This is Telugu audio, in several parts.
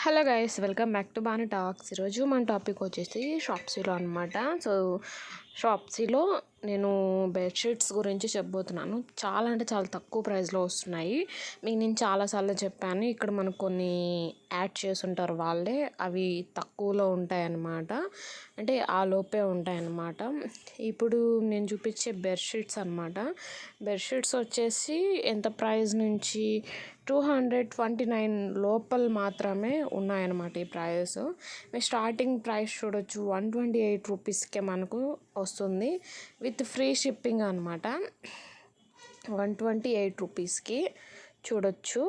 Hello guys, welcome back to Bhanu talks. ఈరోజు మన టాపిక్ వచ్చేసి షాప్సీలో అనమాట. సో షాప్సీలో నేను బెడ్షీట్స్ గురించి చెప్పబోతున్నాను. చాలా అంటే చాలా తక్కువ ప్రైస్లో వస్తున్నాయి. మీకు నేను చాలాసార్లు చెప్పాను, ఇక్కడ మనకు కొన్ని యాడ్ చేసుంటారు వాళ్ళే, అవి తక్కువలో ఉంటాయన్నమాట. అంటే ఆ లోపే ఉంటాయన్నమాట. ఇప్పుడు నేను చూపించే బెడ్షీట్స్ అనమాట. బెడ్షీట్స్ వచ్చేసి ఎంత ప్రైస్ నుంచి 229 లోపల మాత్రమే ఉన్నాయన్నమాట ఈ ప్రైస్. మీ స్టార్టింగ్ ప్రైస్ చూడొచ్చు, 128 రూపీస్కే మనకు వస్తుంది విత్ ఫ్రీ షిప్పింగ్ అనమాట. 128 రూపీస్కి చూడొచ్చు.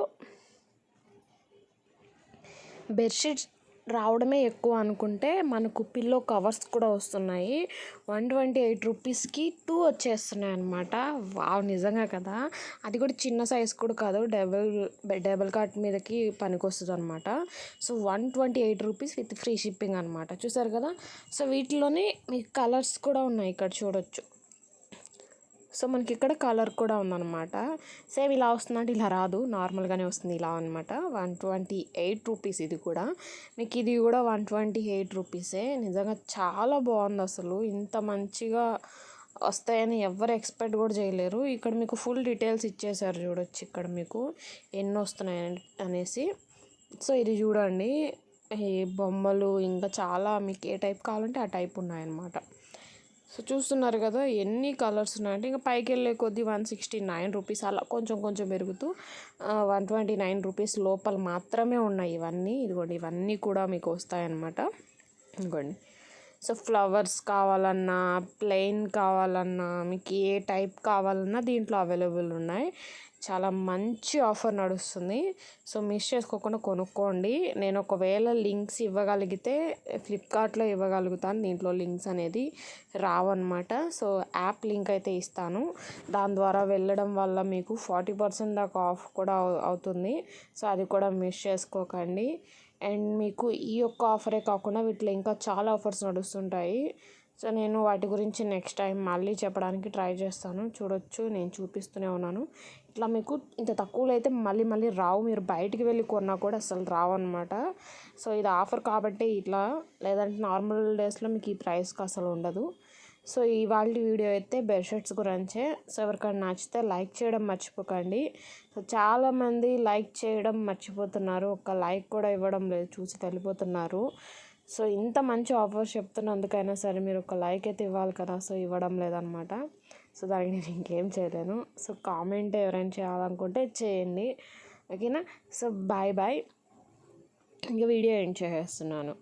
బెడ్షీట్స్ రావడమే ఎక్కువ అనుకుంటే మనకు పిల్లో కవర్స్ కూడా వస్తున్నాయి. 128 రూపీస్కి 2 వచ్చేస్తున్నాయి అనమాట. వావ్, నిజంగా కదా. అది కూడా చిన్న సైజ్ కూడా కాదు, డబుల్ కాట్ మీదకి పనికొస్తుంది అనమాట. So 128 rupees with free shipping అనమాట. చూసారు కదా. సో వీటిలోనే మీకు కలర్స్ కూడా ఉన్నాయి, ఇక్కడ చూడొచ్చు. సో మనకి ఇక్కడ కలర్ కూడా ఉందన్నమాట. సేమ్ ఇలా వస్తుందంటే ఇలా రాదు, నార్మల్గానే వస్తుంది ఇలా అనమాట. 128 రూపీస్ ఇది కూడా. మీకు ఇది కూడా 128 రూపీసే. నిజంగా చాలా బాగుంది అసలు. ఇంత మంచిగా వస్తాయని ఎవరు ఎక్స్పెక్ట్ కూడా చేయలేరు. ఇక్కడ మీకు ఫుల్ డీటెయిల్స్ ఇచ్చేసారు, చూడొచ్చు ఇక్కడ మీకు ఎన్ని వస్తున్నాయి అనేసి. సో ఇది చూడండి, ఈ బొమ్మలు ఇంకా చాలా మీకు ఏ టైప్ కావాలంటే ఆ టైప్ ఉన్నాయన్నమాట. సో చూస్తున్నారు కదా ఎన్ని కలర్స్ ఉన్నాయంటే, ఇంకా పైకి వెళ్ళే కొద్దీ 169 రూపీస్ అలా కొంచెం కొంచెం పెరుగుతూ 129 రూపీస్ లోపల మాత్రమే ఉన్నాయి ఇవన్నీ. ఇదిగోండి, ఇవన్నీ కూడా మీకు వస్తాయన్నమాట. ఇదిగోండి. సో ఫ్లవర్స్ కావాలన్నా, ప్లెయిన్ కావాలన్నా, మీకు ఏ టైప్ కావాలన్నా దీంట్లో అవైలబుల్ ఉన్నాయి. చాలా మంచి ఆఫర్ నడుస్తుంది. సో మిస్ చేసుకోకుండా కొనుక్కోండి. నేను ఒకవేళ లింక్స్ ఇవ్వగలిగితే ఫ్లిప్కార్ట్లో ఇవ్వగలుగుతాను, దీంట్లో లింక్స్ అనేది రావన్నమాట. సో యాప్ లింక్ అయితే ఇస్తాను, దాని ద్వారా వెళ్ళడం వల్ల మీకు 40% దాకా ఆఫ్ కూడా అవుతుంది. సో అది కూడా మిస్ చేసుకోకండి. అండ్ మీకు ఈ యొక్క ఆఫరే కాకుండా వీటిలో ఇంకా చాలా ఆఫర్స్ నడుస్తుంటాయి. సో నేను వాటి గురించి నెక్స్ట్ టైం మళ్ళీ చెప్పడానికి ట్రై చేస్తాను. చూడొచ్చు, నేను చూపిస్తూనే ఉన్నాను. ఇట్లా మీకు ఇంత తక్కువలో అయితే మళ్ళీ మళ్ళీ రావు, మీరు బయటికి వెళ్ళి కొన్నా కూడా అసలు రావు అనమాట. సో ఇది ఆఫర్ కాబట్టి ఇట్లా, లేదంటే నార్మల్ డేస్లో మీకు ఈ ప్రైస్కి అసలు ఉండదు. సో ఇవాళ వీడియో అయితే బెడ్షీట్స్ గురించే. సో ఎవరికైనా నచ్చితే లైక్ చేయడం మర్చిపోకండి. సో చాలామంది లైక్ చేయడం మర్చిపోతున్నారు, ఒక లైక్ కూడా ఇవ్వడం లేదు, చూసి వెళ్ళిపోతున్నారు. సో ఇంత మంచి ఆఫర్స్ చెప్తున్నందుకైనా సరే మీరు ఒక లైక్ అయితే ఇవ్వాలి కదా. సో ఇవ్వడం లేదనమాట. సో దానికి నేను ఇంకేం చేయలేను. సో కామెంట్ ఎవరైనా చేయాలనుకుంటే చేయండి, ఓకేనా. So bye bye. ఇంకా వీడియో ఎండ్ చేసేస్తున్నాను.